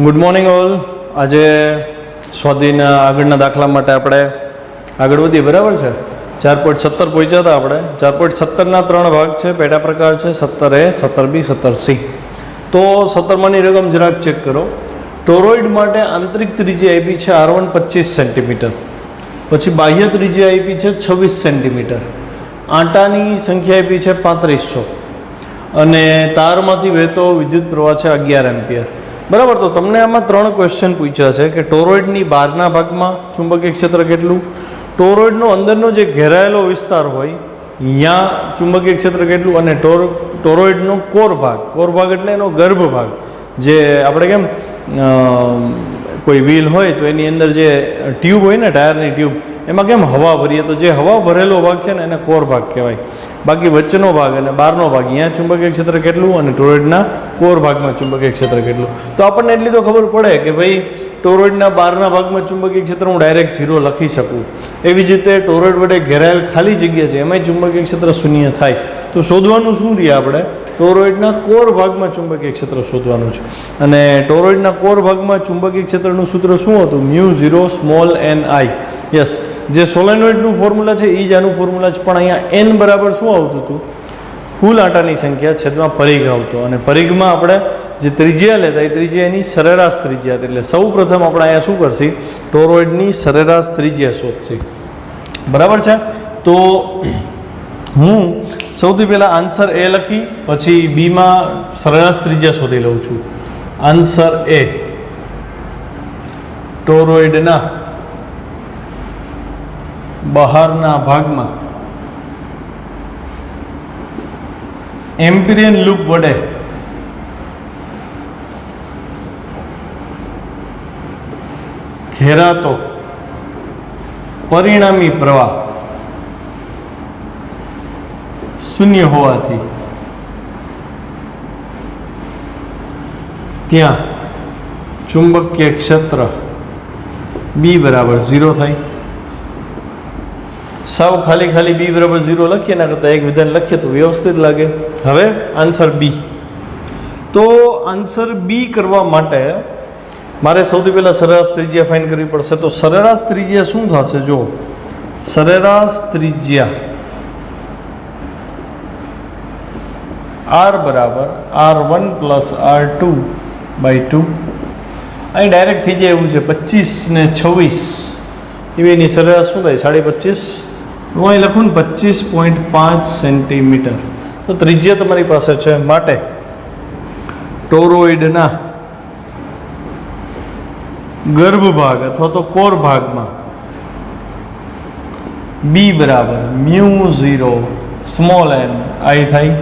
Good morning all. આજે સ્વાધીના આગળના દાખલા માટે આપણે આગળ વધીએ, બરાબર છે. 4.17 પહોંચ્યા હતા આપણે. 4.17ના 3 ભાગ છે, પેટા પ્રકાર છે 17A, 17B, 17C. તો 17માની રકમ જરાક ચેક કરો. ટોરોઇડ માટે આંતરિક ત્રિજ્યા આપી છે R1 25 સેન્ટીમીટર, પછી બાહ્ય ત્રિજ્યા આપી છે 26 સેન્ટીમીટર, આંટાની સંખ્યા આપી છે 3500 અને તારમાંથી વહેતો વિદ્યુત પ્રવાહ છે 11 એમ્પિયર. બરાબર. તો તમને આમાં 3 ક્વેશ્ચન પૂછ્યા છે કે ટોરોઇડની બહારના ભાગમાં ચુંબકીય ક્ષેત્ર કેટલું, ટોરોઇડનો અંદરનો જે ઘેરાયેલો વિસ્તાર હોય ત્યાં ચુંબકીય ક્ષેત્ર કેટલું, અને ટોરોઇડનો કોર ભાગ એટલે એનો ગર્ભ ભાગ, જે આપણે કેમ કોઈ વ્હીલ હોય તો એની અંદર જે ટ્યુબ હોય ને, ટાયરની ટ્યુબ, એમાં કેમ હવા ભરીએ તો જે હવા ભરેલો ભાગ છે ને એને કોર ભાગ કહેવાય. બાકી વચ્ચેનો ભાગ અને બહારનો ભાગ, અહીંયા ચુંબકીય ક્ષેત્ર કેટલું અને ટોરોઇડના કોર ભાગમાં ચુંબકીય ક્ષેત્ર કેટલું. તો આપણને એટલી તો ખબર પડે કે ભાઈ ટોરોઇડના બહારના ભાગમાં ચુંબકીય ક્ષેત્ર હું ડાયરેક્ટ 0 લખી શકું. એવી જ રીતે ટોરોઇડ વડે ઘેરાયેલ ખાલી જગ્યા છે એમાંય ચુંબકીય ક્ષેત્ર શૂન્ય થાય. તો શોધવાનું શું રહે આપણે? ટોરોઇડના કોર ભાગમાં ચુંબકીય ક્ષેત્ર શોધવાનું છે. અને ટોરોઇડના કોર ભાગમાં ચુંબકીય ક્ષેત્રનું સૂત્ર શું હતું? μ0n I. યસ, જે સોલેનોઇડનું ફોર્મ્યુલા છે એ જ આનું ફોર્મ્યુલા છે, પણ અહીંયા n બરાબર શું આવતું હતું? કુલ આંટાની સંખ્યા છેદમાં પરિઘ આવતો. અને પરિઘમાં આપણે જે ત્રિજ્યા લેતા એ ત્રિજ્યા એની સરેરાશ ત્રિજ્યા. એટલે સૌ પ્રથમ આપણે અહીંયા શું કરશી? ટોરોઇડની સરેરાશ ત્રિજ્યા શોધશી. બરાબર છે. તો હું સૌથી પહેલાં આન્સર એ લખી, પછી બીમાં સરેરાશ ત્રિજ્યા શોધી લઉં છું. આન્સર એ, ટોરોઇડના બહારના ભાગમાં એમ્પિરિયન લૂપ વડે ઘેરાતો પરિણામી પ્રવાહ શૂન્ય હોવાથી ત્યાં ચુંબકીય ક્ષેત્ર B બરાબર 0 થાય. સાવ ખાલી B બરાબર 0 લખીએ એના કરતાં એક વિધાન લખીએ તો વ્યવસ્થિત લાગે. હવે આન્સર B. તો આન્સર B કરવા માટે મારે સૌથી પહેલાં સરેરાશ ત્રિજ્યા ફાઇન્ડ કરવી પડશે. તો સરેરાશ ત્રિજ્યા શું થશે? જો સરેરાશ ત્રિજ્યા R બરાબર R1 પ્લસ R2/2. અહીં ડાયરેક્ટ થઈ જાય એવું છે. 25 ને 26 એની સરેરાશ શું થાય? 25.5. હું અહીં લખું ને 25.5 સેન્ટીમીટર. તો ત્રિજ્યા તમારી પાસે છે. માટે ટોરોઇડના ગર્ભ ભાગ અથવા તો કોર ભાગમાં B બરાબર μ0n I થાય.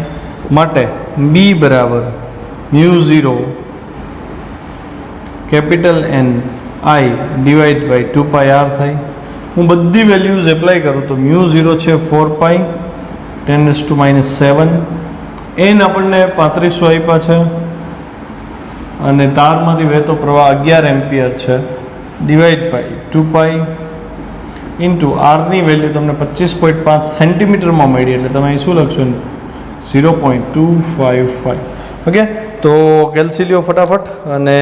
માટે B બરાબર μ0 N I / 2πr થાય. હું બધી વેલ્યુઝ એપ્લાય કરું તો μ0 છે 4π 10⁻⁷. n આપણને 3500 આપ્યા છે અને તારમાંથી વહેતો પ્રવાહ 11 એમ્પિયર છે. / 2π r ની વેલ્યુ તમને 25.5 સેન્ટીમીટરમાં મળી. એટલે તમે અહીં શું લખશો? 0.255. ઓકે. તો કેલ્સી લ્યો ફટાફટ અને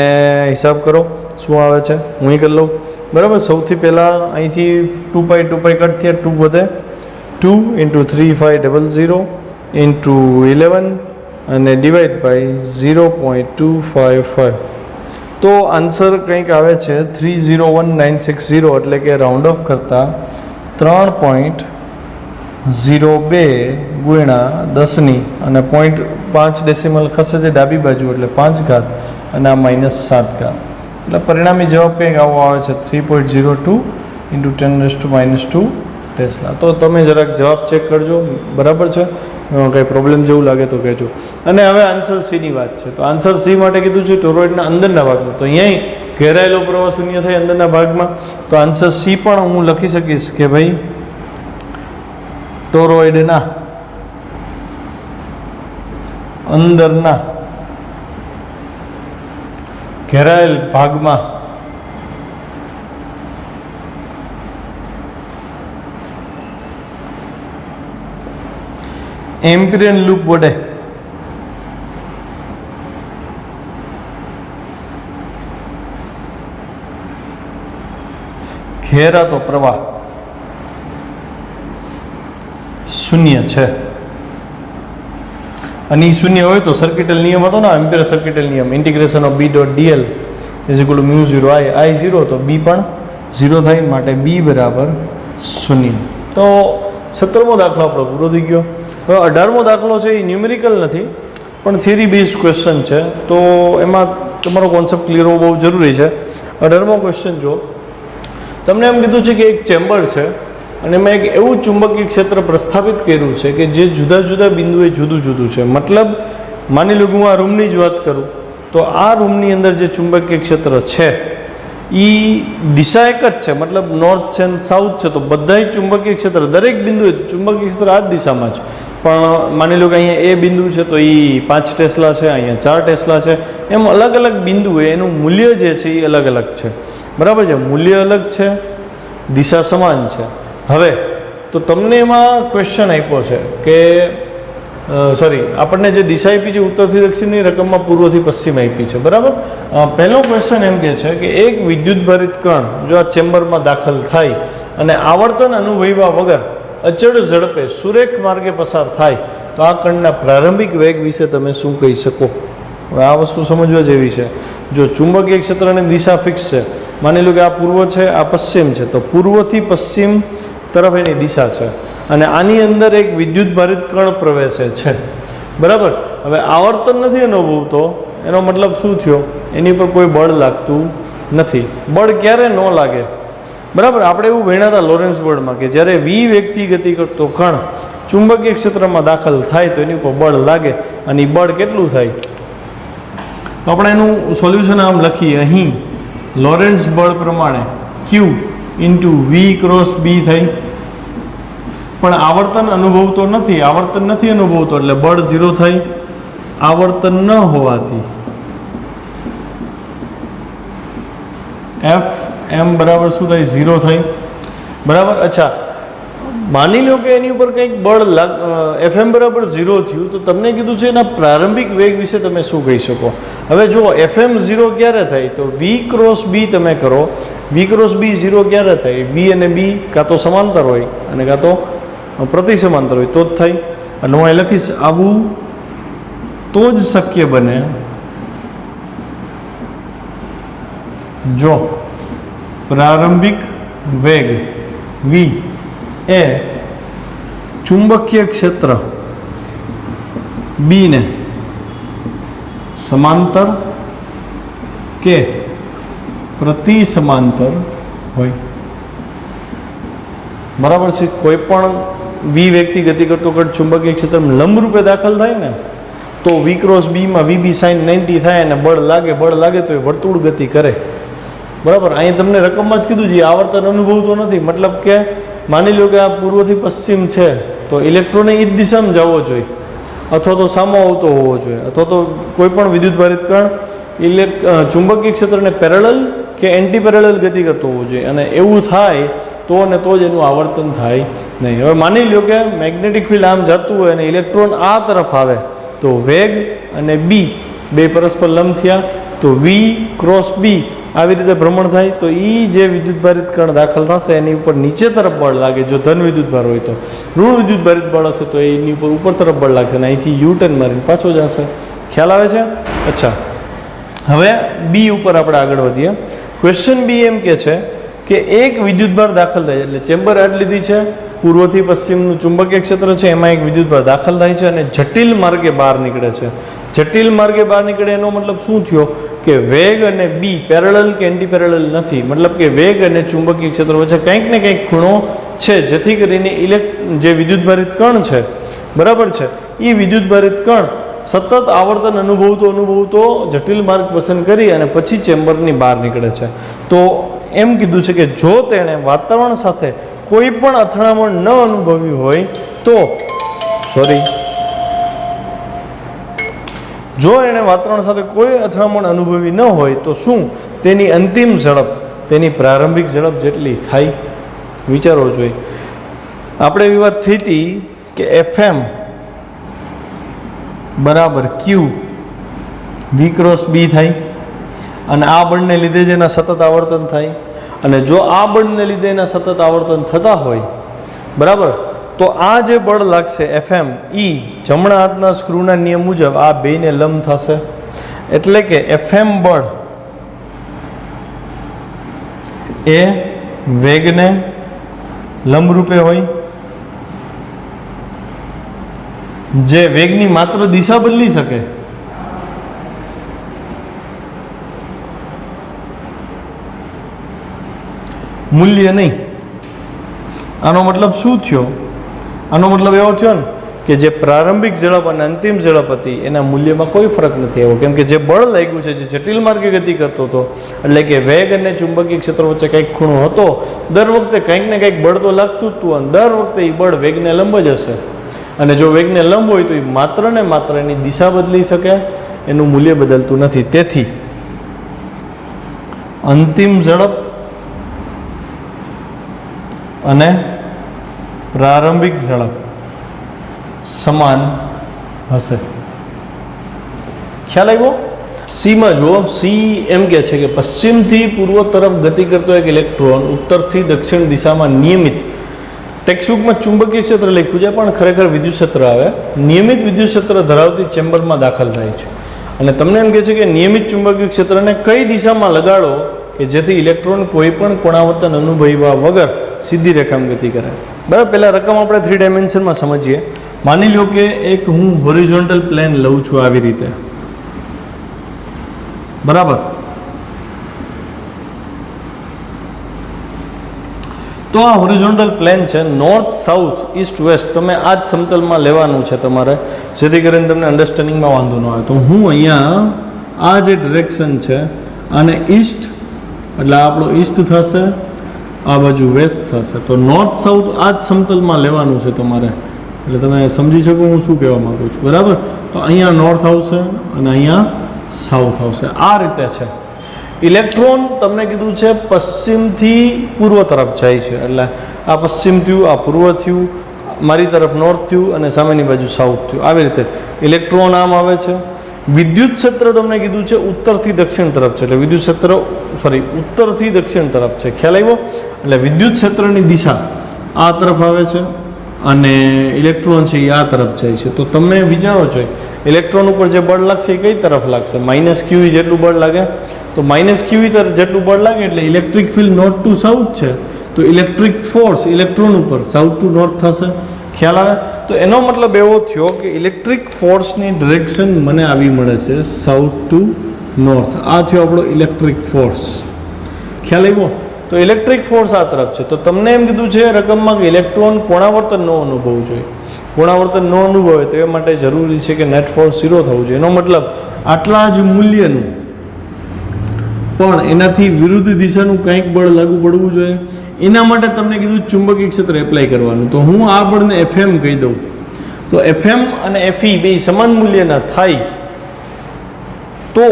હિસાબ કરો શું આવે છે. હું અહીં કરી લઉં. બરાબર. સૌથી પહેલાં અહીંથી 2π કટ થયા, 2 વધે. 2 × 3500 × 11 અને ડિવાઈડ બાય 0.255. તો આન્સર કંઈક આવે છે 301960. એટલે કે રાઉન્ડ ઓફ કરતાં 3.02 ગુણ્યા 10 અને 0.5 ડેસિમલ ખસે છે ડાબી બાજુ, એટલે 5 ઘાત અને આ -7 ઘાત. એટલે પરિણામી જવાબ કંઈક આવો આવે છે 3.02 × 10⁻² ટેસ્લા. તો તમે જરાક જવાબ ચેક કરજો. બરાબર છે? કંઈ પ્રોબ્લેમ જેવું લાગે તો કહેજો. અને હવે આન્સર સીની વાત છે. તો આન્સર સી માટે કીધું છે ટોરોઇડના અંદરના ભાગમાં. તો અહીંયા ઘેરાયેલો પ્રવાહ શૂન્ય થાય અંદરના ભાગમાં. તો આન્સર સી પણ હું લખી શકીશ કે ભાઈ ટોરોઇડના અંદરના ઘેરાયેલ ભાગમાં એમ્પિરિયન લૂપ વડે ઘેરાતો પ્રવાહ શૂન્ય છે, અને એ શૂન્ય હોય તો સર્કિટલ નિયમ હતો ને, એમ્પિયર સર્કિટલ નિયમ, integration of B dot DL is equal to mu 0 I 0, તો બી પણ 0 થાય, માટે બી બરાબર શૂન્ય. તો 17મો દાખલો આપણો પૂરો થઈ ગયો. હવે 18મો દાખલો છે એ ન્યુમેરિકલ નથી પણ થિયરી બેઝ ક્વેશ્ચન છે, તો એમાં તમારો કોન્સેપ્ટ ક્લિયર હોવો બહુ જરૂરી છે. 18મો ક્વેશ્ચન જો તમને એમ કીધું છે કે એક ચેમ્બર છે અને એમાં એક એવું ચુંબકીય ક્ષેત્ર પ્રસ્થાપિત કર્યું છે કે જે જુદા જુદા બિંદુએ જુદું જુદું છે. મતલબ માની લો કે હું આ રૂમની જ વાત કરું તો આ રૂમની અંદર જે ચુંબકીય ક્ષેત્ર છે એ દિશા એક જ છે, મતલબ નોર્થ છે અને સાઉથ છે, તો બધાય ચુંબકીય ક્ષેત્ર દરેક બિંદુએ ચુંબકીય ક્ષેત્ર આ જ દિશામાં છે. પણ માની લો કે અહીંયા એ બિંદુ છે તો એ 5 ટેસ્લા છે, અહીંયા 4 ટેસ્લા છે, એમ અલગ અલગ બિંદુએ એનું મૂલ્ય જે છે એ અલગ અલગ છે. બરાબર છે, મૂલ્ય અલગ છે, દિશા સમાન છે. હવે તો તમને એમાં ક્વેશ્ચન આપ્યો છે કે આપણને જે દિશા આપી છે ઉત્તરથી દક્ષિણની, રકમમાં પૂર્વથી પશ્ચિમ આપી છે. બરાબર. પહેલો ક્વેશ્ચન એમ કહે છે કે એક વિદ્યુતભારિત કણ જો આ ચેમ્બરમાં દાખલ થાય અને આવર્તન અનુભવ્યા વગર અચળ ઝડપે સુરેખ માર્ગે પસાર થાય તો આ કણના પ્રારંભિક વેગ વિશે તમે શું કહી શકો? હવે આ વસ્તુ સમજવા જેવી છે. જો ચુંબકીય ક્ષેત્રની દિશા ફિક્સ છે, માની લો કે આ પૂર્વ છે, આ પશ્ચિમ છે, તો પૂર્વથી પશ્ચિમ તરફ એની દિશા છે અને આની અંદર એક વિદ્યુતભારિત કણ પ્રવેશે છે. બરાબર. હવે આવર્તન નથી અનુભવતો, એનો મતલબ શું થયો? એની પર કોઈ બળ લાગતું નથી. બળ ક્યારે ન લાગે? બરાબર. આપણે એવું ભણ્યા હતા લોરેન્સ બળમાં કે જ્યારે વી વેગથી ગતિ કરતો કણ ચુંબકીય ક્ષેત્રમાં દાખલ થાય તો એની ઉપર બળ લાગે, અને એ બળ કેટલું થાય? તો આપણે એનું સોલ્યુશન આમ લખીએ, અહીં લોરેન્સ બળ પ્રમાણે ક્યુ ઇન્ટુ વી ક્રોસ બી થઈ, પણ આવર્તન અનુભવતો નથી, આવર્તન નથી અનુભવતો એટલે બળ 0 થઈ. આવર્તન ન હોવાથી એફ એમ બરાબર શું થાય? 0 થઈ. બરાબર. અચ્છા, માની લો કે એની ઉપર કંઈક બળ એફ એમ બરાબર 0 થયું, તો તમને કીધું છે એના પ્રારંભિક વેગ વિશે તમે શું કહી શકો? હવે જો એફ એમ 0 ક્યારે થાય? તો વી ક્રોસ બી તમે કરો, વી ક્રોસ બી 0 ક્યારે થાય? વી અને બી કાં તો સમાંતર હોય અને કાં તો પ્રતિ સમાંતર હોય તો જ થાય. એટલે હું અહીં લખીશ આવું તો જ શક્ય બને જો પ્રારંભિક વેગ વી એ ચુંબકીય ક્ષેત્ર બી ને સમાંતર કે પ્રતિ સમાંતર હોય. બરાબર છે. કોઈ પણ વી વેગથી ગતિ કરતો કણ ચુંબકીય ક્ષેત્રમાં લંબરૂપે દાખલ થાય ને તો we cross બીમાં V B sign 90 થાય અને બળ લાગે તો એ વર્તુળ ગતિ કરે. બરાબર. અહીં તમને રકમમાં જ કીધું છે આવર્તન અનુભવતો નથી, મતલબ કે માની લો કે આ પૂર્વથી પશ્ચિમ છે તો ઇલેક્ટ્રોને એ જ દિશામાં જવો જોઈએ, અથવા તો સામો આવતો હોવો જોઈએ, અથવા તો કોઈ પણ વિદ્યુતભારિત કણ ચુંબકીય ક્ષેત્રને પેરેલલ કે એન્ટી પેરેલલ ગતિ કરતો હોવો જોઈએ, અને એવું થાય તો ને તો જ એનું આવર્તન થાય નહીં. હવે માની લો કે મેગ્નેટિક ફિલ્ડ આમ જતું હોય અને ઇલેક્ટ્રોન આ તરફ આવે તો વેગ અને બી બે પરસ્પર લંબ થયા, તો વી ક્રોસ બી આવી રીતે ભ્રમણ થાય, તો એ જે વિદ્યુતભારિત કણ દાખલ થશે એની ઉપર નીચે તરફ બળ લાગે જો ધન વિદ્યુતભાર હોય, તો ઋણ વિદ્યુતભારિત બળ હશે તો એની ઉપર તરફ બળ લાગશે અને અહીંથી યુ ટર્ન મારીને પાછો જશે. ખ્યાલ આવે છે? અચ્છા, હવે બી ઉપર આપણે આગળ વધીએ. ક્વેશ્ચન બી એમ કે છે કે એક વિદ્યુતભાર દાખલ થાય, એટલે ચેમ્બર એડ લીધી છે, પૂર્વથી પશ્ચિમનું ચુંબકીય ક્ષેત્ર છે, એમાં એક વિદ્યુતભાર દાખલ થાય છે અને જટિલ માર્ગે બહાર નીકળે છે. જટિલ માર્ગે બહાર નીકળે એનો મતલબ શું થયો કે વેગ અને બી પેરેલલ કે એન્ટી પેરેલલ નથી, મતલબ કે વેગ અને ચુંબકીય ક્ષેત્ર વચ્ચે કંઈક ને કંઈક ખૂણો છે, જેથી કરીને જે વિદ્યુતભારિત કણ છે, બરાબર છે, એ વિદ્યુતભારિત કણ સતત આવર્તન અનુભવતો જટિલ માર્ગ પસંદ કરી અને પછી ચેમ્બરની બહાર નીકળે છે. તો એમ કીધું છે કે જો તેણે વાતાવરણ સાથે કોઈ પણ અથડામણ ન અનુભવ્યું હોય તો જો એણે વાતાવરણ સાથે કોઈ અથડામણ અનુભવી ન હોય તો શું તેની અંતિમ ઝડપ તેની પ્રારંભિક ઝડપ જેટલી થાય? વિચારવો જોઈએ. આપણે એવી વાત થઈ હતી કે એફએમ બરાબર ક્યુ વી ક્રોસ બી થાય અને આ બળને લીધે જ એના સતત આવર્તન થાય. અને જો આ બળને લીધે એના સતત આવર્તન થતા હોય, બરાબર, તો આ જે બળ લાગશે એફએમ જમણા હાથના સ્ક્રૂના નિયમ મુજબ આ બેને લંબ થશે, એટલે કે એફએમ બળ એ વેગને લંબરૂપે હોય, જે વેગની માત્ર દિશા બદલી શકે, મૂલ્ય નહીં. આનો મતલબ શું થયો? આનો મતલબ એવો થયો ને કે જે પ્રારંભિક ઝડપ અને અંતિમ ઝડપ હતી એના મૂલ્યમાં કોઈ ફરક નથી આવ્યો, કેમ કે જે બળ લાગ્યું છે, જે જટિલ માર્ગે ગતિ કરતો હતો, એટલે કે વેગ અને ચુંબકીય ક્ષેત્ર વચ્ચે કંઈક ખૂણો હતો, દર વખતે કંઈક ને કંઈક બળ તો લાગતું જ હતું, અને દર વખતે એ બળ વેગને લંબ જ હશે. અને જો વેગને લંબ હોય તો એ માત્ર ને માત્ર એની દિશા બદલી શકે, એનું મૂલ્ય બદલતું નથી. તેથી અંતિમ ઝડપ અને પ્રારંભિક ઝડપ સમાન હશે. ખ્યાલ આવ્યો? સીમાં જુઓ, સી એમ કે છે કે પશ્ચિમથી પૂર્વ તરફ ગતિ કરતો એક ઇલેક્ટ્રોન ઉત્તરથી દક્ષિણ દિશામાં નિયમિત, ટેક્સ્ટબુકમાં ચુંબકીય ક્ષેત્ર લખ્યું છે પણ ખરેખર વિદ્યુત ક્ષેત્ર આવે, નિયમિત વિદ્યુત ક્ષેત્ર ધરાવતી ચેમ્બરમાં દાખલ થાય છે. અને તમને એમ કહે છે કે નિયમિત ચુંબકીય ક્ષેત્રને કઈ દિશામાં લગાડો કે જેથી ઇલેક્ટ્રોન કોઈ પણ કોણાવર્તન અનુભવ્યા વગર સીધી રેખામાં ગતિ કરે. બરાબર, પહેલાં રકમ આપણે 3 ડાયમેન્શનમાં સમજીએ. માની લો કે એક હું હોરિઝોન્ટલ પ્લેન લઉં છું આવી રીતે, બરાબર, તો આ હોરિઝોન્ટલ પ્લેન છે, નોર્થ સાઉથ ઈસ્ટ વેસ્ટ તમે આ જ સમતલમાં લેવાનું છે તમારે, જેથી કરીને તમને અન્ડરસ્ટેન્ડિંગમાં વાંધો ન આવે. તો હું અહીંયા આ જે ડિરેક્શન છે આને ઈસ્ટ, એટલે આપણો ઈસ્ટ થશે, આ બાજુ વેસ્ટ થશે. તો નોર્થ સાઉથ આ જ સમતલમાં લેવાનું છે તમારે, એટલે તમે સમજી શકો હું શું કહેવા માગું છું, બરાબર. તો અહીંયા નોર્થ આવશે અને અહીંયા સાઉથ આવશે, આ રીતે છે. ઇલેક્ટ્રોન તમને કીધું છે પશ્ચિમથી પૂર્વ તરફ જાય છે, એટલે આ પશ્ચિમ થયું, આ પૂર્વ થયું, મારી તરફ નોર્થ થયું અને સામેની બાજુ સાઉથ થયું. આવી રીતે ઇલેક્ટ્રોન આમ આવે છે. વિદ્યુત ક્ષેત્ર તમને કીધું છે ઉત્તરથી દક્ષિણ તરફ છે, એટલે વિદ્યુત ક્ષેત્ર ઉત્તરથી દક્ષિણ તરફ છે. ખ્યાલ આવ્યો? એટલે વિદ્યુત ક્ષેત્રની દિશા આ તરફ આવે છે અને ઇલેક્ટ્રોન છે એ આ તરફ જાય છે. તો તમે વિચારો છો ઇલેક્ટ્રોન ઉપર જે બળ લાગશે એ કઈ તરફ લાગશે? -q જેટલું બળ લાગે. તો -q જેટલું બળ લાગે એટલે electric field north to south છે, તો ઇલેક્ટ્રિક ફોર્સ ઇલેક્ટ્રોન ઉપર સાઉથ ટુ નોર્થ થશે. ખ્યાલ આવે? તો એનો મતલબ એવો થયો કે ઇલેક્ટ્રિક ફોર્સની ડિરેક્શન મને આવી મળે છે સાઉથ ટુ નોર્થ. આ થયો આપણો ઇલેક્ટ્રિક ફોર્સ. ખ્યાલ આવ્યો? તો ઇલેક્ટ્રિક ફોર્સ આ તરફ છે. તો તમને એમ કીધું છે રકમમાં કે ઇલેક્ટ્રોન કોણાવર્તન ન અનુભવવું જોઈએ. કોણાવર્તન ન અનુભવે તે માટે જરૂરી છે કે નેટ ફોર્સ 0 થવું જોઈએ. એનો મતલબ આટલા જ મૂલ્યનું પણ એનાથી વિરુદ્ધ દિશાનું કંઈક બળ લાગુ પડવું જોઈએ. એના માટે તમને કીધું ચુંબકીય ક્ષેત્ર એપ્લાય કરવાનું. તો હું આ બળને FM કહી દઉં, તો FM અને FE બે સમાન મૂલ્યના થાય તો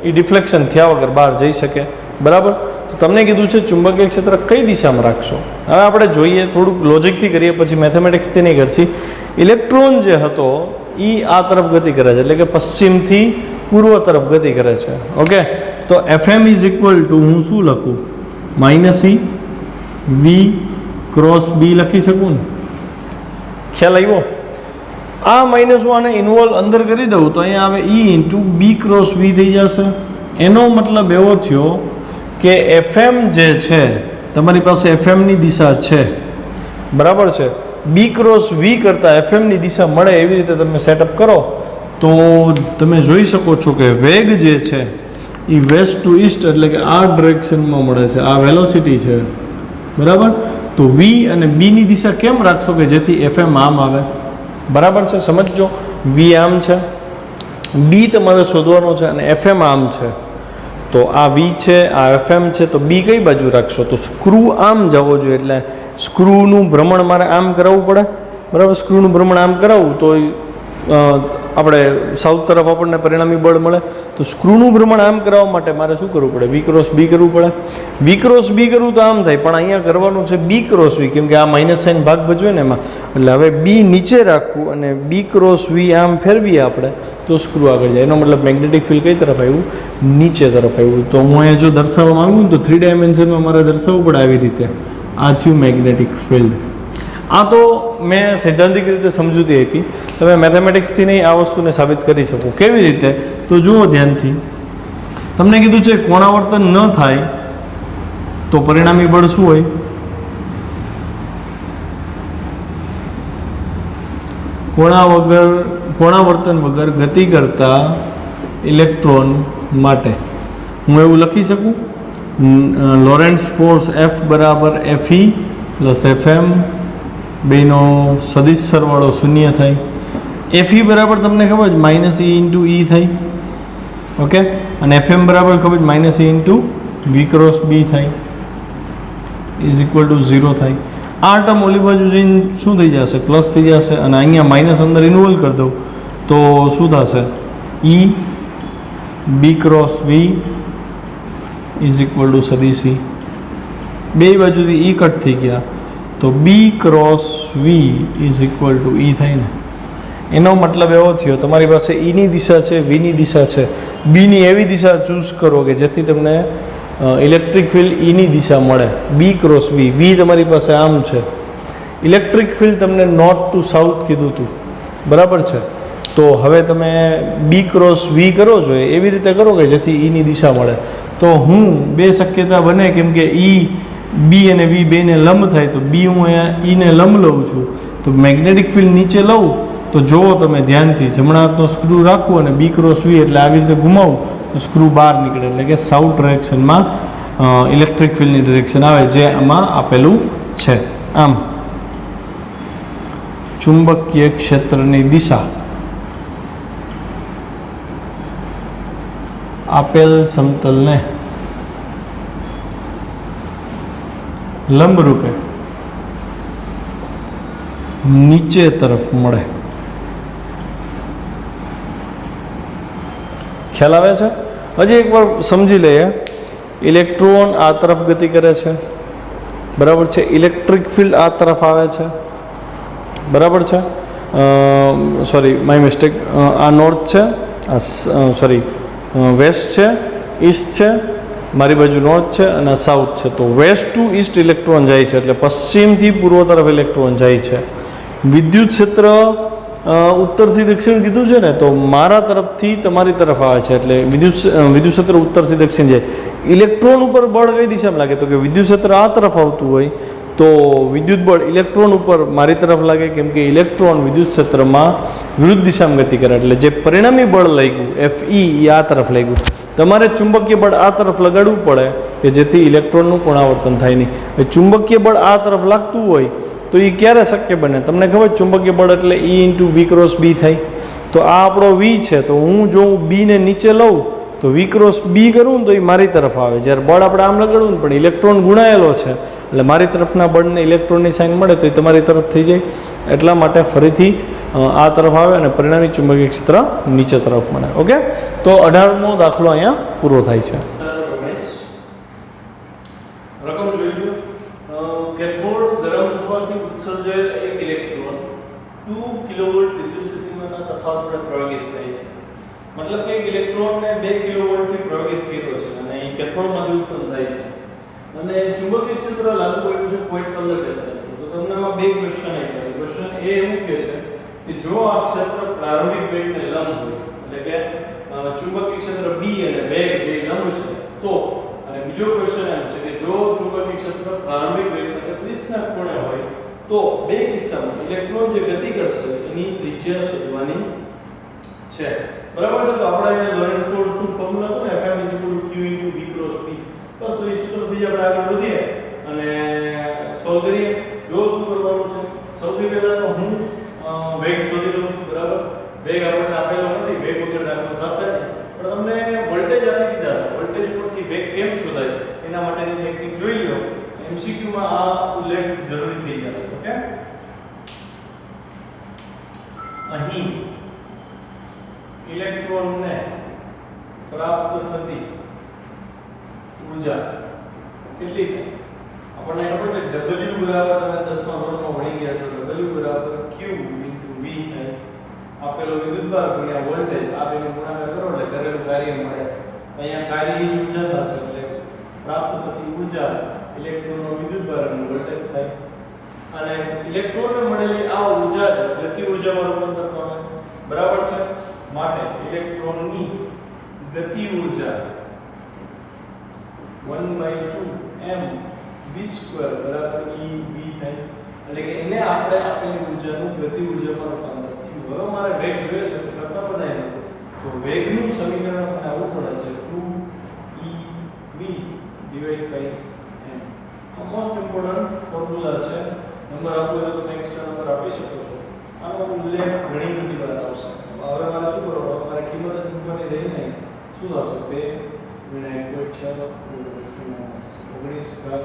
એ ડિફ્લેક્શન થયા વગર બહાર જઈ શકે. બરાબર? તો તમને કીધું છે ચુંબકીય ક્ષેત્ર કઈ દિશામાં રાખશો. હવે આપણે જોઈએ, થોડુંક લોજિકથી કરીએ, પછી મેથેમેટિક્સથી નહીં કરશી. ઇલેક્ટ્રોન જે હતો એ આ તરફ ગતિ કરે છે, એટલે કે પશ્ચિમથી પૂર્વ તરફ ગતિ કરે છે. ઓકે, તો FM ઇઝ ઇક્વલ ટુ હું શું લખું? -E V ક્રોસ B લખી શકું ને? ખ્યાલ આવ્યો? આ માઇનસ હું આને ઇન્વોલ્વ અંદર કરી દઉં તો અહીંયા આવે E into B cross V થઈ જશે. એનો મતલબ એવો થયો કે FM જે છે તમારી પાસે FMની દિશા છે, બરાબર છે, B ક્રોસ V કરતાં FMની દિશા મળે એવી રીતે તમે સેટઅપ કરો તો તમે જોઈ શકો છો કે વેગ જે છે એ વેસ્ટ ટુ ઈસ્ટ, એટલે કે આ ડિરેક્શનમાં મળે છે. આ વેલોસિટી છે, બરાબર. તો V અને B ની દિશા કેમ રાખશો કે જેથી FM આમ આવે? બરાબર છે, સમજજો. V આમ છે, B તમારે શોધવાનો છે અને FM આમ છે. તો આ V છે, આ FM છે, તો B કઈ બાજુ રાખશો? તો સ્ક્રૂ આમ જવો જોઈએ, એટલે સ્ક્રૂનું ભ્રમણ મારે આમ કરાવવું પડે. બરાબર? સ્ક્રૂનું ભ્રમણ આમ કરાવવું તો આપણે સાઉથ તરફ આપણને પરિણામી બળ મળે. તો સ્ક્રૂનું ભ્રમણ આમ કરાવવા માટે મારે શું કરવું પડે? વી ક્રોસ બી કરવું પડે. વી ક્રોસ બી કરવું તો આમ થાય, પણ અહીંયા કરવાનું છે બી ક્રોસ વી, કેમ કે આ માઇનસ સાઇન ભાગ ભજવે ને એમાં. એટલે હવે બી નીચે રાખવું અને બી ક્રોસ વી આમ ફેરવીએ આપણે તો સ્ક્રૂ આગળ જાય. એનો મતલબ મેગ્નેટિક ફિલ્ડ કઈ તરફ આવ્યું? નીચે તરફ આવ્યું. તો હું અહીંયા જો દર્શાવવા માગું તો 3 ડાયમેન્શનમાં મારે દર્શાવવું પડે આવી રીતે. આ થયું મેગ્નેટિક ફિલ્ડ. આ તો મેં સૈદ્ધાંતિક રીતે સમજૂતી આપી. તમે મેથેમેટિક્સથી નહીં આ વસ્તુને સાબિત કરી શકો. કેવી રીતે? તો જુઓ ધ્યાનથી. તમને કીધું છે કોણાવર્તન ન થાય તો પરિણામી બળ શું હોય? કોણાવર્તન વગર ગતિ કરતા ઇલેક્ટ્રોન માટે હું એવું લખી શકું, લોરેન્ટ્ઝ ફોર્સ F બરાબર Fe પ્લસ Fm, બેનો સદિશ સરવાળો શૂન્ય થાય. Fe બરાબર તમને ખબર છે માઇનસ E ઇન્ટુ E થાય. ઓકે, અને Fm બરાબર ખબર છે minus E into V cross B થાય, ઇઝ ઇક્વલ ટુ 0 થાય. આ ટર્મ ઓલી બાજુ જઈને શું થઈ જશે? પ્લસ થઈ જશે. અને અહીંયા માઇનસ અંદર ઇન્વોલ્વ કરી દઉં તો શું થશે? E B cross V is equal to સદિશ E. બે બાજુથી E કટ થઈ ગયા તો B cross V is equal to E થાય ને. એનો મતલબ એવો થયો તમારી પાસે ઈની દિશા છે, વીની દિશા છે, બીની એવી દિશા ચૂઝ કરો કે જેથી તમને ઇલેક્ટ્રિક ફિલ્ડ ઈની દિશા મળે. બી ક્રોસ વી, વી તમારી પાસે આમ છે. ઇલેક્ટ્રિક ફિલ્ડ તમને નોર્થ ટુ સાઉથ કીધું હતું, બરાબર છે? તો હવે તમે બી ક્રોસ વી કરો છો એવી રીતે કરો કે જેથી ઈની દિશા મળે. તો હું બે શક્યતા બને, કેમ કે ઈ બી અને વી બેને લંબ થાય. તો બી હું અહીંયા ઈને લંબ લઉં છું, તો મેગ્નેટિક ફિલ્ડ નીચે લઉં તો જુઓ તમે ધ્યાનથી, જમણા હાથનો સ્ક્રૂ રાખવું અને બી ક્રોસ વી એટલે આવી રીતે ઘુમાવું તો સ્ક્રૂ બહાર નીકળે, એટલે કે સાઉથ ડિરેક્શનમાં ઇલેક્ટ્રિક ફિલ્ડની ડિરેક્શન આવે જે આમાં આપેલું છે. આમ ચુંબકીય ક્ષેત્રની દિશા આપેલ સમતલને લંબ રૂપે નીચે તરફ મળે. ખ્યાલ આવે છે? હજી એકવાર સમજી લઈએ. ઇલેક્ટ્રોન આ તરફ ગતિ કરે છે, બરાબર છે? ઇલેક્ટ્રિક ફિલ્ડ આ તરફ આવે છે, બરાબર છે? Sorry, my mistake. આ નોર્થ છે, આ સોરી વેસ્ટ છે, ઈસ્ટ છે, મારી બાજુ નોર્થ છે અને સાઉથ છે. તો વેસ્ટ ટુ ઈસ્ટ ઇલેક્ટ્રોન જાય છે, એટલે પશ્ચિમથી પૂર્વ તરફ ઇલેક્ટ્રોન જાય છે. વિદ્યુત ક્ષેત્ર ઉત્તરથી દક્ષિણ કીધું છે ને, તો મારા તરફથી તમારી તરફ આવે છે, એટલે વિદ્યુત ક્ષેત્ર ઉત્તરથી દક્ષિણ જાય. ઇલેક્ટ્રોન ઉપર બળ કઈ દિશામાં લાગે? તો કે વિદ્યુત ક્ષેત્ર આ તરફ આવતું હોય તો વિદ્યુત બળ ઇલેક્ટ્રોન ઉપર મારી તરફ લાગે, કેમ કે ઇલેક્ટ્રોન વિદ્યુત ક્ષેત્રમાં વિરુદ્ધ દિશામાં ગતિ કરે. એટલે જે પરિણામી બળ લાગ્યું Fe એ આ તરફ લાગ્યું. તમારે ચુંબકીય બળ આ તરફ લગાડવું પડે કે જેથી ઇલેક્ટ્રોનનું પુનરાવર્તન થાય નહીં. ચુંબકીય બળ આ તરફ લાગતું હોય તો એ ક્યારે શક્ય બને? તમને ખબર ચુંબકીય બળ એટલે E into V cross B થાય. તો આ આપણો વી છે, તો હું જો બીને નીચે લઉં તો વી ક્રોસ બી કરું ને તો એ મારી તરફ આવે. જ્યારે બળ આપણે આમ લગાડવું ને પણ ઇલેક્ટ્રોન ગુણાયેલો છે એટલે મારી તરફના બળને ઇલેક્ટ્રોનની સાઇન મળે તો એ તમારી તરફ થઈ જાય. એટલા માટે ફરીથી આ તરફ આવે અને પરિણામી ચુંબકીય ક્ષેત્ર નીચે તરફ મળે. ઓકે, તો 18મો દાખલો અહીંયા પૂરો થાય છે. રકમ જોઈ લો. કેથોડ ગરમ થવાથી ઉત્સર્જેલ એક ઇલેક્ટ્રોન 2 કિલોવોલ્ટ વિદ્યુત સ્થિતિમાનના તફાવત વડે પ્રવાહિત થાય છે. મતલબ કે એક ઇલેક્ટ્રોનને 2 કિલોવોલ્ટથી પ્રવાહિત કર્યો છે અને એ કેથોડમાંથી ઉત્પન્ન થાય છે અને ચુંબકીય ક્ષેત્ર લાગુ કર્યું છે 0.15 પેસ્કલ. તો તમને આમાં બે ક્વેશ્ચન આપ્યા છે. ક્વેશ્ચન એ એવું કહે છે કે જો આ ક્ષેત્ર પ્રારંભિક વેગને લંબ હોય, એટલે કે ચુંબકીય ક્ષેત્ર B અને વેગ બે લંબ છે તો, અને બીજો ક્વેશ્ચન એમ છે કે જો ચુંબકીય ક્ષેત્ર પ્રારંભિક વેગ સાથે 30 ના ખૂણે હોય તો બે કિસ્સામાં ઇલેક્ટ્રોન જે ગતિ કરશે એની ત્રિજ્યા શોધવાની છે. બરાબર છે? તો આપણે લોરેન્ટ્ઝ ફોર્સનું ફોર્મ્યુલા હતું ને Fm q * v × p. બસ તો એ સૂત્રથી આપણે આગળ વધીએ અને સોલ્વ કરીએ. જો શું કરવાનું છે, સૌથી પહેલા તો હું વેગ શોધી લઉં છું. બરાબર, વેગ આપણને આપેલો નથી, વેગ વગર દાખલો થશે નહીં, પણ તમને વોલ્ટેજ આપી દીધા. વોલ્ટેજ ઉપરથી વેગ કેમ શોધાય એના માટેની ટેકનિક જોઈ લો. MCQ માં આ ઉલ્લેખ જરૂરી થઈ જશે. ઓકે, અહીં ઇલેક્ટ્રોનને પ્રાપ્ત થતી ઊર્જા કેટલી થાય? આપણને ખબર છે W બરાબર તમે 10મા ધોરણમાં ભણી ગયા છો. W બરાબર Q * V થાય. આપેલો વિદ્યુતભાર ગુણ્યા વોલ્ટેજ આ બેનો ગુણાકાર કરો એટલે કરેલું કાર્ય મળે. અહીંયા કાર્યની ઊર્જા થશે એટલે પ્રાપ્ત થતી ઊર્જા ઇલેક્ટ્રોનનો વિદ્યુતભાર અને વોલ્ટેજ થાય. અને ઇલેક્ટ્રોનને મળેલી આ ઊર્જા જ ગતિ ઊર્જામાં રૂપાંતર પામે. બરાબર છે? માટે ઇલેક્ટ્રોનની ગતિ ઊર્જા 1/2 mv² બરાબર eV થાય. એટલે કે એને આપણે આપેલી ઊર્જાનું ગતિ ઊર્જામાં રૂપાંતર થયું. હવે મારે વેગ જોઈએ છે તો કરતા બનાવીએ તો વેગનું સમીકરણ મને આવું મળે છે 2eV / m. આ મોસ્ટ ઇમ્પોર્ટન્ટ ફોર્મ્યુલા છે. નંબર આપો એટલે તમે એક્સ્ટ્રા નંબર આપી શકો છો. આનો ઉલ્લેખ ઘણી બધી વાર આવશે. હવે મારે શું કરવાનું? મારે કિંમત જ મૂકવાની રહી નહીં. શું થશે? 2 * 1/19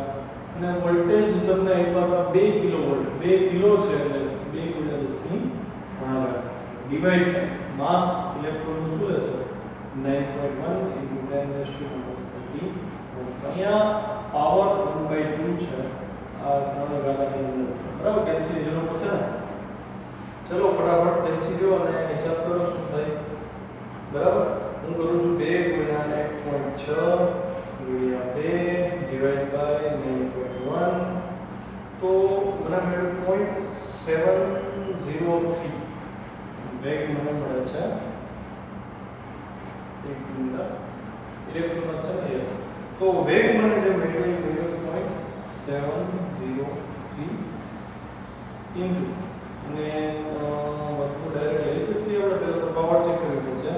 અને વોલ્ટેજ તમને આપ્યા 2 કિલોવોલ્ટ. 2 કિલો છે એટલે 2 × 10⁻⁴ ડિવાઇડ માસ ઇલેક્ટ્રોનનું શું લેશો? 9.1 × 10⁻30. અહીંયા પાવર 1/2 છે. આ 3 ઘાતાની અંદર બરાબર. કેન્સલ જરૂર પડશે ને? ચલો ફટાફટ કેન્સલ દો અને હિસાબ કરો શું થાય. બરાબર. હું કરું છું 2 × 1.6 ગુણ્યા 2 ડિવાઇડ બાય 9.1 તો મને મળ્યું 0.703 વેગ મને મળે છે. એક મિનિટ ઇલેક્ટ્રોન છે ને યસ. તો વેગ મને જે મળ્યો 0.703 ઇન્ટુ અને બધું ડાયરેક્ટ લઈ શકીએ આપણે. પહેલા તો પાવર ચેક કરવી પડશે.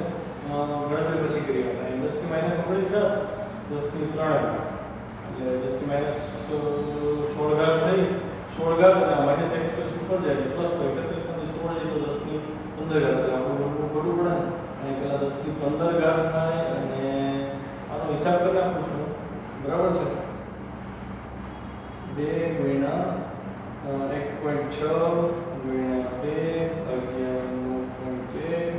ગણતરી પછી કરીએ આપણે. 10⁻19 ઘાત 10⁻³ એટલે 10⁻16 ઘાત થઈ. 16 ઘાત અને માઇનસ 1 પ્લસ ઉપર જાય એટલે પ્લસ 31 માંથી 16 જાય તો 10⁻15 ઘાત. એટલે આપણે બધું ખોટું પડે ને. અને પહેલા 10⁻15 ઘાત થાય અને આનો હિસાબ કરી નાખું છું. બરાબર છે? 2 × 1.6 ગુણ્યા 2 ભાગ્યા 9.1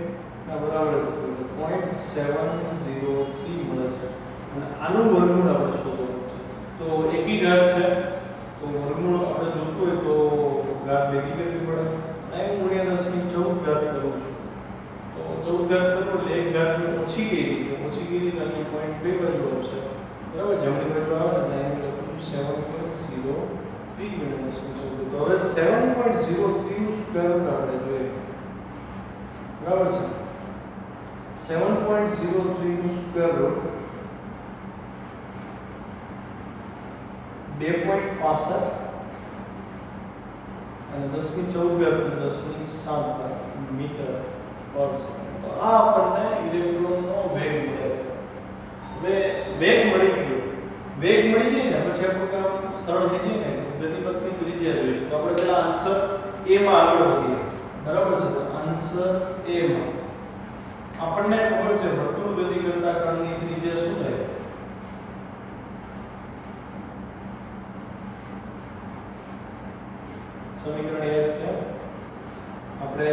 ના બરાબર છે 0.703 મળે છે. અને આનું વર્ગમૂળ આપણે શોધવાનું છે. તો એકી ઘાત છે તો વર્ગમૂળ આપણે જોતું હોય તો ઘાત ભેગી કરવી પડે. 9 × 10⁻14 ઘાત કરું છું તો 14 ઘાત કરું એટલે એક ઘાત મેં ઓછી કરી છે. ઓછી કરી તો અહીંયા 0.2 બાજુ આવશે. બરાબર. જમણી બાજુ આવે ને અહીં લખું છું 7.03 × 10⁻14. તો હવે 7.03 નું સ્ક્વેર રૂટ આપણે જોઈએ. બરાબર છે? 7.03 નું સ્ક્વેર રૂટ 2.65 અને 10⁻14 મીટર પર સેકન્ડ. તો આ આપણને ઇલેક્ટ્રોનનો વેગ મળે છે. હવે વેગ મળી ગયો. વેગ મળી જાય ને પછી આપણું કામ સરળ થઈ જાય ને. ગતિપથની ત્રિજ્યા જોઈશું. તો આપણે પેલા આન્સર A માં આગળ વધીએ. બરાબર છે? તો આન્સર A માં આપણને ખબર છે વર્તુળ ગતિ કરતા કણની ત્રિજ્યા શું થાય? સમીકરણ યાદ છે? આપણે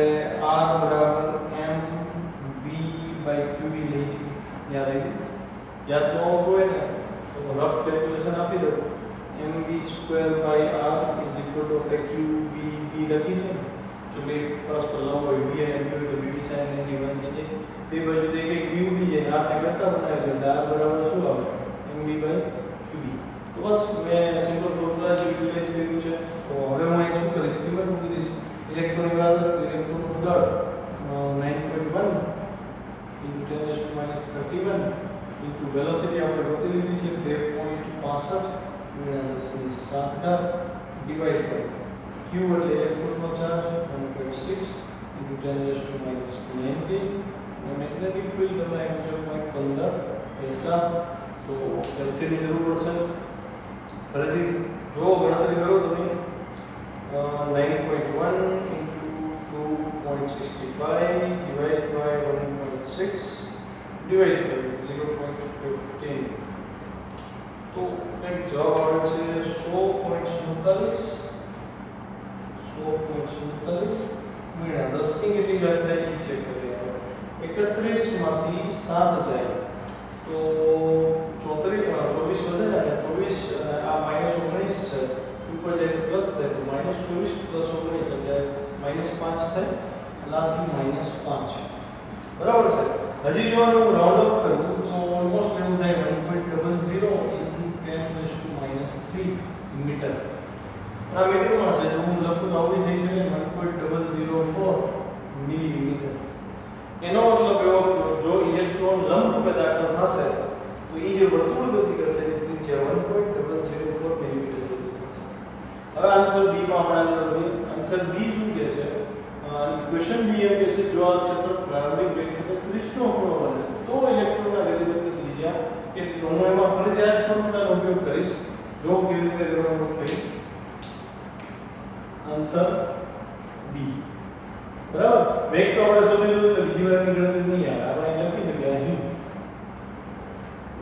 r બરાબર mv/qb લઈશું. યાદ આવી? યાદ ન આવતું હોય ને તો રફ કેલ્ક્યુલેશન આપી દો. mv²/r = qb લખીશું. જો બે પરસ્પર લંબ હોય v અને q તો bb sin n ની 1 થઈ જાય. બે બાજુ તો એક qb જાય આપણે કરતા બનાવી એટલે r બરાબર શું આવે? mv/qb. તો બસ મેં સિમ્પલ ફોર્મ્યુલા જ યુટિલાઇઝ કર્યું છે. તો હવે હું અહીં શું કરીશ? કિંમત મૂકી દઈશ. ઇલેક્ટ્રોનની બરાબર ઇલેક્ટ્રોનનું દળ 9.1 × 10⁻31 ઇન્ટુ વેલોસિટી આપણે ગોતી લીધી છે 2.65 × 10⁻7 ડિવાઇડ બાય q એટલે ઇલેક્ટ્રોનનો ચાર્જ 1.6 × 10⁻19 અને મેગ્નેટિક ફિલ્ડ તમે આપ્યું છે 0.15 ટેસ્લા. તો કેલ્સીની જરૂર પડશે. ફરીથી જો ગણતરી કરો તમે 9.1 × 2.65 ડિવાઇડ બાય 1.6 ડિવાઇડ બાય 0.15 તો કંઈક જવાબ આવે છે 100.47 ગુણ્યા 10 ની કેટલી ઘાત થાય એ ચેક કરીએ. 31 7 જાય તો 34 24 વધે છે અને 24 આ -19 છે ઉપર જાય પ્લસ થાય તો -24 + 19 એટલે -5 થાય એટલે આથી -5 બરાબર છે હજી જો હું રાઉન્ડ ઓફ કરું તો ઓલમોસ્ટ એવું થાય 1.00 * 10⁻³ મીટર આ મીટરમાં છે જો હું લખું તો આવી થઈ શકે 1.004 મિલીમીટર એનો મતલબ એવો થયો જો ઇલેક્ટ્રોન લંબરૂપે દાખલ થશે તો એ જે વર્તુળ ગતિ કરશે એની ત્રિજ્યા 1.004 મિલીમીટર જેટલી થશે હવે આન્સર બી માં આપણે આન્સર બી શું કહે છે ક્વેશ્ચન બી એમ કહે છે જો આ ક્ષેત્ર પ્રારંભિક વેગ સાથે 30 નો ખૂણો બને તો ઇલેક્ટ્રોનના ગતિવેગની ત્રિજ્યા કેટલી તો હું એમાં ફરીથી આ જ ફોર્મ્યુલાનો ઉપયોગ કરીશ જો કેવી રીતે કરવાનું છે આન્સર બી બરાબર વેગ તો આપણે શોધી લીધું એટલે બીજી વારની ગણતરી નહીં આવે આપણે લખી શકીએ અહીં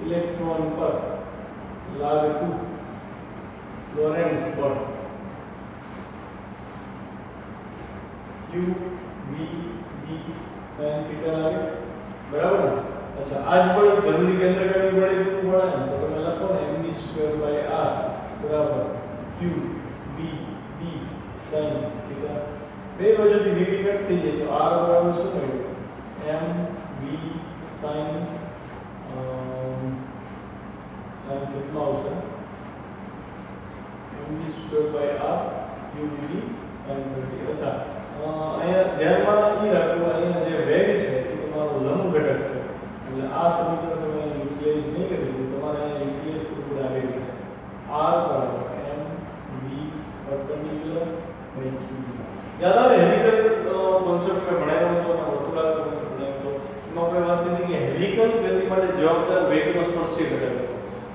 ઇલેક્ટ્રોન પર લાગતું લોરેન્ટ્ઝ બળ q v b sin θ લાગે બરાબર અચ્છા આજ બળ જરૂરી કેન્દ્રગામી બળ એટલું મળે ને તો તમે લખો ને mv²/r બરાબર q v b sin θ બે બાજુથી v કટ થઈ જાય તો r બરાબર શું મળ્યું m v sin કેટલા આવશે mv²/r q v b sin 30 અચ્છા અહીંયા ધ્યાનમાં એ રાખવું અહીંયા જે વેગ છે એ તમારો લંબ ઘટક છે એટલે આ સમીકરણ તમે યુટિલાઇઝ નહીં કરી શકો તમારે અહીંયા યુટિલાઇઝ કરવું પડે આવી રીતે r બરાબર m v perpendicular by q યાદ આવે હેલિકલ કોન્સેપ્ટ મેં ભણાવ્યો હતો અને વર્તુળાકાર કોન્સેપ્ટ ભણાવ્યો હતો એમાં આપણે વાત કરી કે હેલિકલ ગતિ માટે જવાબદાર વેગનો સ્પર્શી ઘટક હતો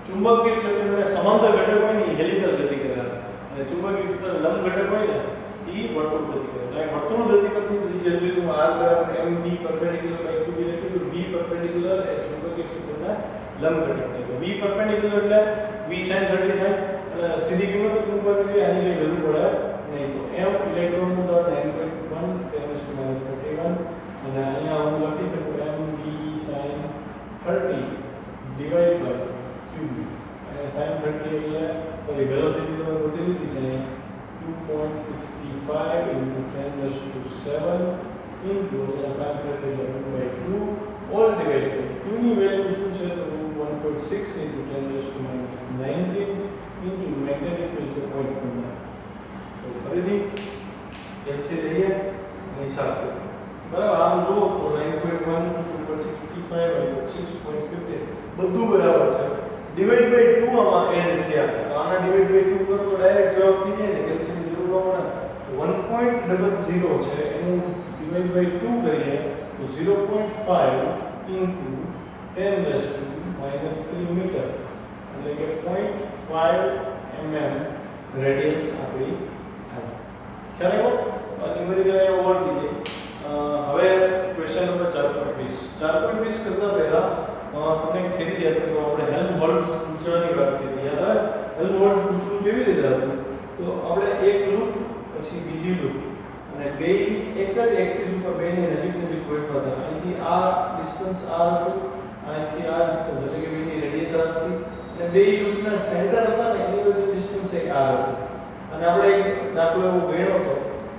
ચુંબકીય ક્ષેત્રને સમાંતર ઘટક હોય ને એ હેલિકલ ગતિ કરે અને ચુંબકીય ક્ષેત્ર લંબ ઘટક હોય ને એ વર્તુળ ગતિ કરે એટલે વર્તુળ ગતિ કરતી ત્રિજ્યા જોઈએ તો r બરાબર mv perpendicular by q એટલે કે v perpendicular એ ચુંબકીય ક્ષેત્રના લંબ ઘટક થાય v perpendicular એટલે v sin 30 થાય એટલે સીધી કિંમત મૂકવાની આની કઈ જરૂર પડે નહીં તો m ઇલેક્ટ્રોનનું દળ 9.1 × 10⁻31 અને અહીંયા હું લખી શકું mv sin 30 divide by q અને sin 30 એટલે સોરી વેલોસિટી તમે ગોતી લીધી છે 2.65 × 10⁻7 into sin 30 / 2 all divided by q ની વેલ્યુ શું છે તો 1.6 × 10⁻19 into magnetic field છે 0.1 તો ફરીથી કેલ્સી લઈએ અને હિસાબ કરીએ બરાબર આમ જુઓ તો 9.1 2.65 અને 6.50 બધું બરાબર છે ડિવાઇડ બાય 2 આમાં એડ થયા તો આના ડિવાઇડ બાય 2 કરો તો ડાયરેક્ટ જવાબ થઈ જાય ને કેલ્સીની જરૂર ન પડે 1.00 છે એનું ડિવાઇડ બાય 2 કરીએ તો 0.5 into 10⁻³ મીટર એટલે કે 0.5 mm રેડિયસ આપણી ખ્યાલ આવ્યો ન્યુમેરિકલ ઓવર થઈ ગઈ હવે ક્વેશ્ચન નંબર 4.20 કરતા પહેલા તમને એક થિયરી યાદ કરો આપણે હેલ્મહોલ્ટ્ઝ સૂત્રની વાત થઈ યાદ આવે હેલ્મહોલ્ટ્ઝ સૂત્ર કેવી રીતે હતું તો આપણે એક લૂપ પછી બીજી લૂપ અને બે એક જ એક્સિસ ઉપર બેની નજીક ગોઠવતા હતા અહીંથી આ ડિસ્ટન્સ r હતું અહીંથી આ ડિસ્ટન્સ એટલે કે બેની રેડિયસ r હતી અને બે લૂપના સેન્ટર હતા ને એની વચ્ચે ડિસ્ટન્સ એક r હતું અને આપણે એક દાખલો એવો ગણ્યો હતો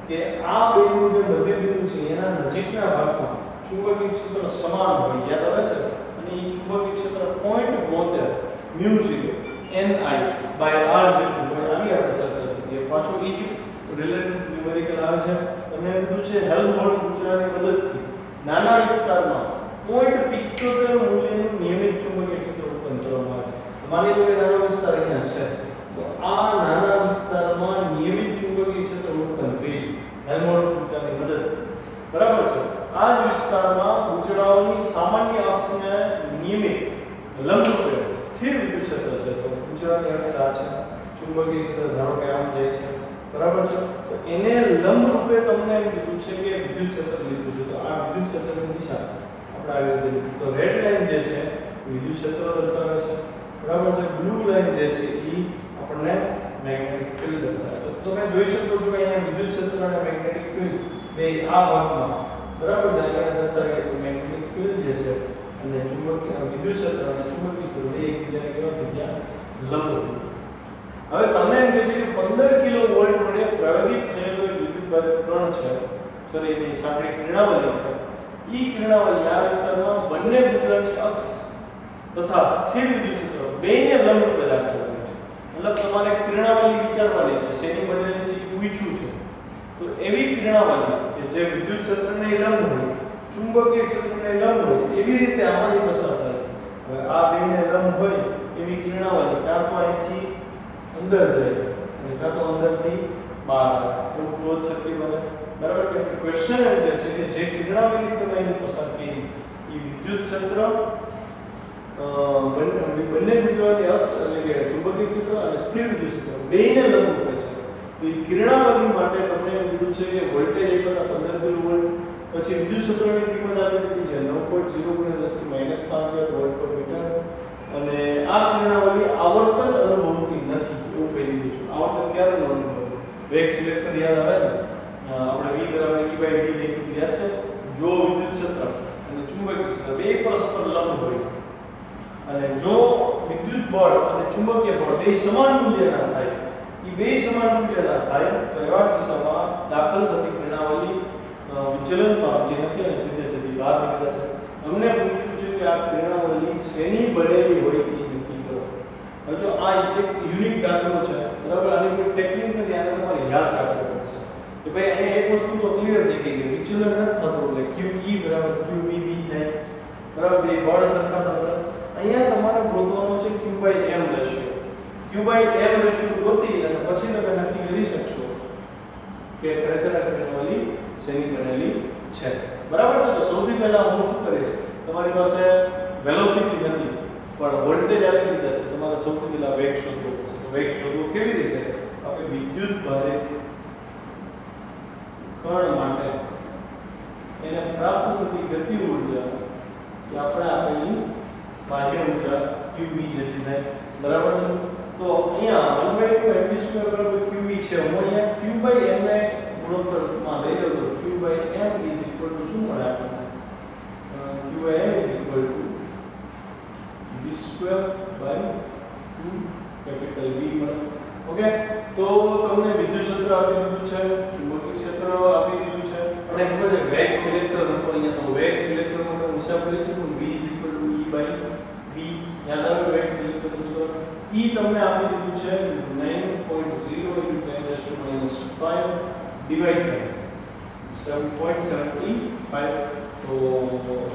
કે આ બેનું જે મધ્ય બિંદુ છે એના નજીકના ભાગમાં ચુંબકીય ક્ષેત્ર સમાન હોય યાદ આવે છે અને એ ચુંબકીય ક્ષેત્ર 0.72 μ0 ni/r જેટલું હોય આવી આપણે ચર્ચા કરી પાછો એ જ રિલેટેડ ન્યુમેરિકલ આવે છે તમને કીધું છે હેલ્મહોલ્ટ્ઝ સૂત્રની મદદથી નાના વિસ્તારમાં 0.75 મૂલ્યનું નિયમિત ચુંબકીય ક્ષેત્ર ઉત્પન્ન કરવામાં આવે છે માની લો કે નાનો વિસ્તાર અહીંયા છે તો આ નાના વિસ્તારમાં નિયમિત ચુંબકીય ક્ષેત્ર ઉત્પન્ન થઈ હેલ્મહોલ્ટ્ઝ સૂત્રની મદદથી બરાબર છે આ જ વિસ્તારમાં ગૂંચળાઓની સામાન્ય અક્ષને નિયમિત લંબરૂપે સ્થિર વિદ્યુત ક્ષેત્ર છે તો ગૂંચળાની અક્ષ આ છે ચુંબકીય ક્ષેત્ર ધારો કે આમ જાય છે બરાબર છે તો એને લંબરૂપે તમને એમ કીધું છે કે વિદ્યુત ક્ષેત્ર લીધું છે તો આ વિદ્યુત ક્ષેત્રની દિશા આપણે આવી રીતે તો રેડ લાઈન જે છે વિદ્યુત ક્ષેત્ર દર્શાવે છે બરાબર છે બ્લુ લાઈન જે છે એ આપણને મેગ્નેટિક ફિલ્ડ દર્શાવે છે તો તમે જોઈ શકો છો કે અહીંયા વિદ્યુત ક્ષેત્ર અને મેગ્નેટિક ફિલ્ડ બે આ ભાગમાં બરાબર છે અહીંયા દર્શાવીએ તો મેગ્નેટિક ફિલ્ડ જે છે અને લંબ. હવે તમને એમ કહે છે કે 15 કિલો વોલ્ટ વડે પ્રવાહિત થયેલો એક વિદ્યુતભારે કણ છે, સોરી એની સાંકડી કિરણાવલી છે. ઈ કિરણાવલી આ વિસ્તારમાં બંને ગુંચળાની અક્ષ તથા સ્થિર વિદ્યુત ક્ષેત્ર બેયને લંબ રૂપે દાખલ કરે છે. મતલબ તમારે કિરણાવલી વિચારવાની છે, શેની બનેલી છે પૂછ્યું છે. તો એવી કિરણાવલી કે જે વિદ્યુત ક્ષેત્રને લંબ હોય, ચુંબકીય ક્ષેત્રને લંબ હોય, એવી રીતે આમાંથી પસાર થાય છે. હવે આ બેયને લંબ હોય એવી કિરણાવલી કાં તો અહીંથી અંદર જાય અને કાં તો અંદરથી બહાર આવે, એવું ક્લોઝ સર્કિટ બને. બરાબર કે ક્વેશ્ચન એમ કહે છે કે જે કિરણાવલી તમે અહીં પસાર કરી એ વિદ્યુત ક્ષેત્ર બંને ગુંચળાની અક્ષ એટલે કે ચુંબકીય ક્ષેત્ર અને સ્થિર વિદ્યુત ક્ષેત્ર બેયને લંબ હોય છે. તો એ કિરણાવલી માટે તમને એમ કીધું છે કે વોલ્ટેજ એક હતા 15 કિલો વોલ્ટ, પછી વિદ્યુત ક્ષેત્રની કિંમત આપી દીધી છે 9.0 × 10⁻⁵ વોલ્ટ પર મીટર. અને આ કિરણાવલી આવર્તન અનુભવતી નથી એવું કહી દીધું છે. આવર્તન ક્યારે અનુભવે? વેગ સિલેક્ટર યાદ આવે ને, આપણે v = e/d લખ્યું યાદ છે. જો વિદ્યુત ક્ષેત્ર અને ચુંબકીય ક્ષેત્ર બે પરસ્પર લંબ હોય અને જો વિદ્યુત બળ અને ચુંબકીય બળ બે સમાન મૂલ્યના થાય, એ બે સમાન મૂલ્યના થાય તો એવા કિસ્સામાં દાખલ થતી કિરણાવલી વિચલન પામતી નથી અને સીધે સીધી બહાર નીકળે છે. અમને પૂછ્યું છે કે આ કિરણાવલી શેની બનેલી હોય એ નક્કી કરો. હવે જો આ એક યુનિક દાખલો છે, બરાબર, આની કોઈ ટેકનિક નથી, આને તમારે યાદ રાખવું પડશે કે ભાઈ અહીંયા એક વસ્તુ તો ક્લિયર થઈ ગઈ કે વિચલન નથી થતું એટલે QE = QVB થાય, બરાબર, બે બળ સરખા થશે. અહીંયા તમારે ગોતવાનો છે Q/m રેશિયો. Q/m રેશિયો ગોતી અને પછી તમે નક્કી કરી શકશો કે ખરેખર આ કિરણાવલી શેની બનેલી છે. બરાબર છે. તો સૌથી પહેલા હું શું કરીશ, તમારી પાસે વેલોસિટી નથી પણ વોલ્ટેજ આપી દીધા છે, તમારે સૌથી પહેલા વેગ શોધવો પડશે. તો વેગ શોધવો કેવી રીતે? આપણે વિદ્યુત ભારે કણ માટે એને પ્રાપ્ત થતી ગતિ ઊર્જા એ આપણે આપેલી બાહ્ય ઊર્જા QV જેટલી થાય. બરાબર છે. તો અહીંયા 1/2mv² QV છે. હું અહીંયા Q/m ને ગુણોત્તરમાં લઈ લઉં તો Q/m શું મળે આપણને? Q/m v²/2 મળે. ઓકે. તો તમને વિદ્યુત ક્ષેત્ર આપી દીધું છે, ચુંબકીય ક્ષેત્ર આપી દીધું છે અને ખબર છે વેગ સિલેક્ટર હતો અહીંયા. તો વેગ સિલેક્ટર માટે મુસાફરી છે v = e/v. યાદ આવે વેગ સિલેક્ટર તો e તમને આપી દીધું છે 9.0 × 10⁻⁵ ડિવાઇડ થાય 7.75. તો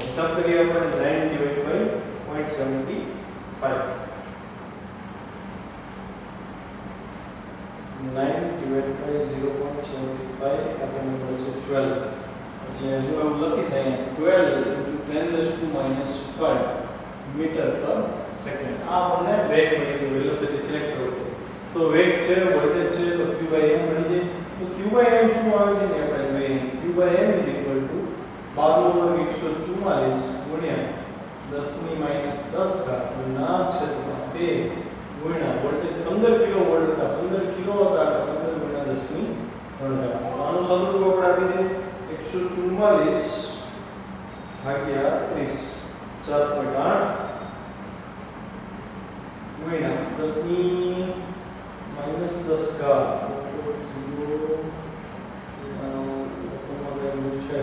હિસાબ કરીએ આપણે 9/0.75. 9/0.75 આપણને મળે છે 12. એટલે જો એવું લખીશ અહીંયા 12 × 10⁻⁵ મીટર પર સેકન્ડ. આ આપણને વેગ મળી ગયો, વેલોસિટી સિલેક્ટ કરો. તો વેગ છે, વોલ્ટેજ છે, તો Q/m મળી જાય. તો Q/m શું આવે છે ને આપણે જોઈએ. Q/m = 12/104 × 10⁻⁻10 ગુણ્યા વોલ્ટેજ 15 કિલો વોલ્ટ હતા, 15 કિલો હતા, 15 × 10⁻³ આનું સદરૂપ આપણે આપી દે 144/30 4.8 ગુણ્યા 10⁻⁻10⁻⁻0 છે.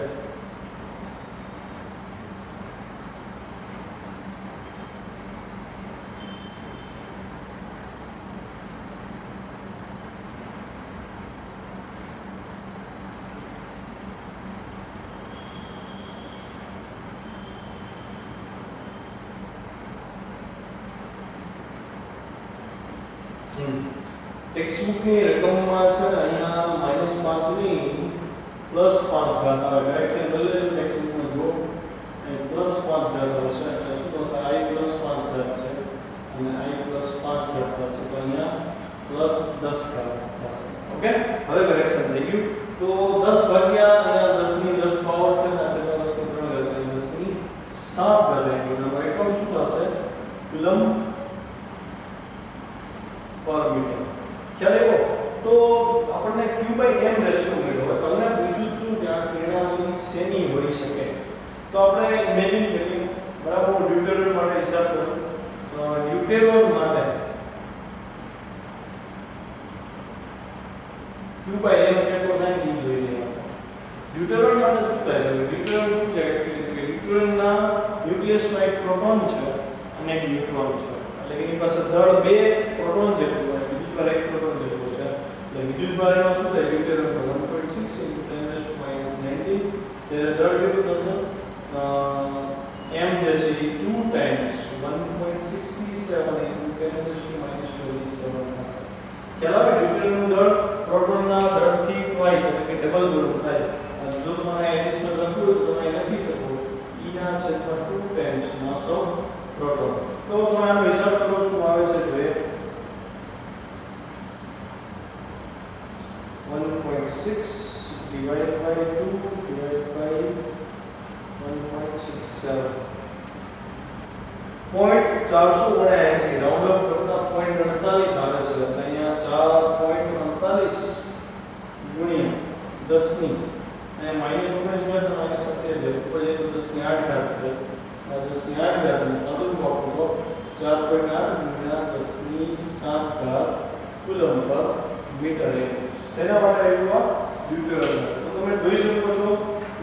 ટેક્સ્ટબુક ની રકમમાં છે અહીંયા -5 ની +5 ઘાત આવે. ડાયરેક્શન બદલે ટેક્સ્ટબુકમાં જો અહીં +5 ઘાત આવશે એટલે શું થશે? I +5 ઘાત છે અને I +5 ઘાત થશે તો અહીંયા +10 ઘાત થશે. ઓકે. હવે કરેક્શન થઈ ગયું. તો 10 ભાગ્યા અહીંયા 10 ની 10 પાવર છે ને છે 10 ની 3 ઘાત 10 ની 7 ઘાત આવી ગયું. અને એકમ શું થશે? કુલમ્બ પર મીટર. ખ્યાલ આવ્યો? તો આપણને Q/m રેશિયો મળ્યો. હવે તમને પૂછ્યું શું કે આ કિરણાવલી શેની હોઈ શકે? તો આપણે ઇમેજિન કરીએ, બરાબર. ડ્યુટેરોન માટે હિસાબ કરો. ડ્યુટેરોન માટે ડ્યુટેરોન માટે શું થાય છે? ડ્યુટેરોન શું છે એકચ્યુઅલી? ડ્યુટેરોનના ન્યુક્લિયસમાં એક પ્રોટોન છે અને એક ન્યુટ્રોન છે. એટલે કે એની પાસે દળ 2 પ્રોટોન જેટલું હોય, બીજી પર 1 પ્રોટોન જેટલું છે. એટલે વિદ્યુત ભાર એનો શું થાય? ડ્યુટેરોન 1.6 × 10⁻⁹ જ્યારે દળ કેટલું થશે? m જે છે એ 2 ટાઈમ્સ 1.67 × 10⁻⁻27 થશે. ખ્યાલ આવે? ડ્યુટેરોનનું દળ પ્રોટોનના દળથી ટ્વાઇસ એટલે કે ડબલ ગણું થાય. જો તમારે એડિશનલ લખવું હોય તો તમે લખી શકો E/2 times mass of proton. તો તમે આનો હિસાબ કરો શું આવે છે જોઈએ. 1.6 divided by 2 divided by 1.67 479 round up કરતા 0.48 આવે છે. એટલે અહીંયા 4.48 ગુણ્યા 10 ની અને -19 એટલે -17 છે. ઉપર જઈએ તો 10 ની 8 ઘાત છે. આ 10 ની 8 ઘાત ને સાદું આપો તો 4.8 ગુણ્યા 10 ની 7 ઘાત કુલમ પર મીટર. શેના માટે આવ્યું આ? ડ્યુટેરોન. તો તમે જોઈ શકો છો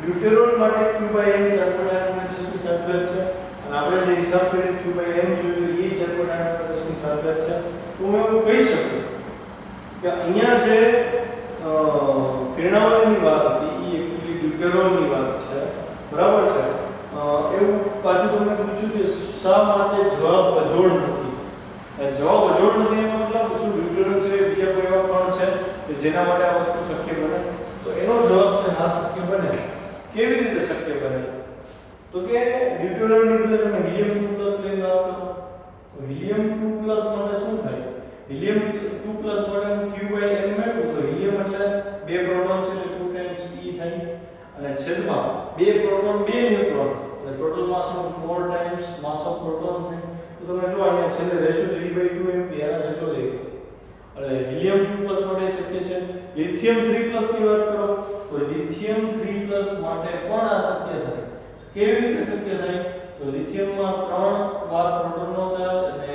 ડ્યુટેરોન માટે Q/m 4.8 × 10 ની 7 ઘાત છે. અને આપણે જે હિસાબ કરી Q/m જોયું એ 4.8 × 10 ની 7 ઘાત છે. તો હું એવું કહી શકું કે અહીંયા જે કિરણાવલીની વાત હતી એ એકચ્યુઅલી ડ્યુટેરોનની વાત છે. બરાબર છે? એવું પાછું તમને પૂછ્યું કે શા માટે જવાબ અજોડ નથી? જવાબ અજોડ નથી એનો મતલબ શું? ડ્યુટેરોન છે બીજા કોઈ એવા કણ છે કે જેના માટે આ વસ્તુ શક્ય બને? તો એનો જવાબ છે હા, શક્ય બને. કેવી રીતે શક્ય બને? તો કે ડ્યુટેરોનની બદલે તમે હિલિયમ-2+ લઈને આવો તો હિલિયમ-2+ માટે શું થાય? હિલિયમ-2+ માટે હું Q/m મેળવું તો હિલિયમ એટલે 2 પ્રોટોન છે એટલે 2 ટાઈમ્સ E થાય અને છેદમાં 2 પ્રોટોન 2 ન્યુટ્રોન એટલે total mass 4 times mass of proton થાય. તો તમે જો અહીંયા છેલ્લે રેશિયો 3/2 mp આના જેટલો લઈ લો. એટલે હિલિયમ-2+ માટે શક્ય છે. લિથિયમ-3+ ની વાત કરો તો લિથિયમ-3+ માટે પણ આ શક્ય થાય. કેવી રીતે શક્ય થાય? તો લિથિયમમાં 3 વાર પ્રોટોનનો ચાર્જ અને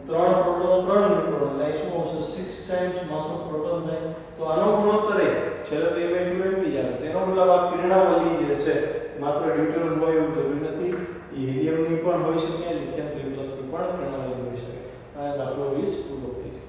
3 પ્રોટોન 3 ન્યુટ્રોન એટલે શું આવશે? 6 ટાઈમ્સ માસ ઓફ પ્રોટોન થાય. તો આનો ગુણોત્તર છેલ્લે 3/2 mp આવે. જેનો મતલબ આ કિરણાવલી જે છે માત્ર ડ્યુટેરોન હોય એવું જરૂરી નથી. એ હિલિયમની પણ હોઈ શકે, લિથિયમ-3+ ની પણ કિરણાવલી હોઈ શકે. આ દાખલો 20 પૂરો થાય છે.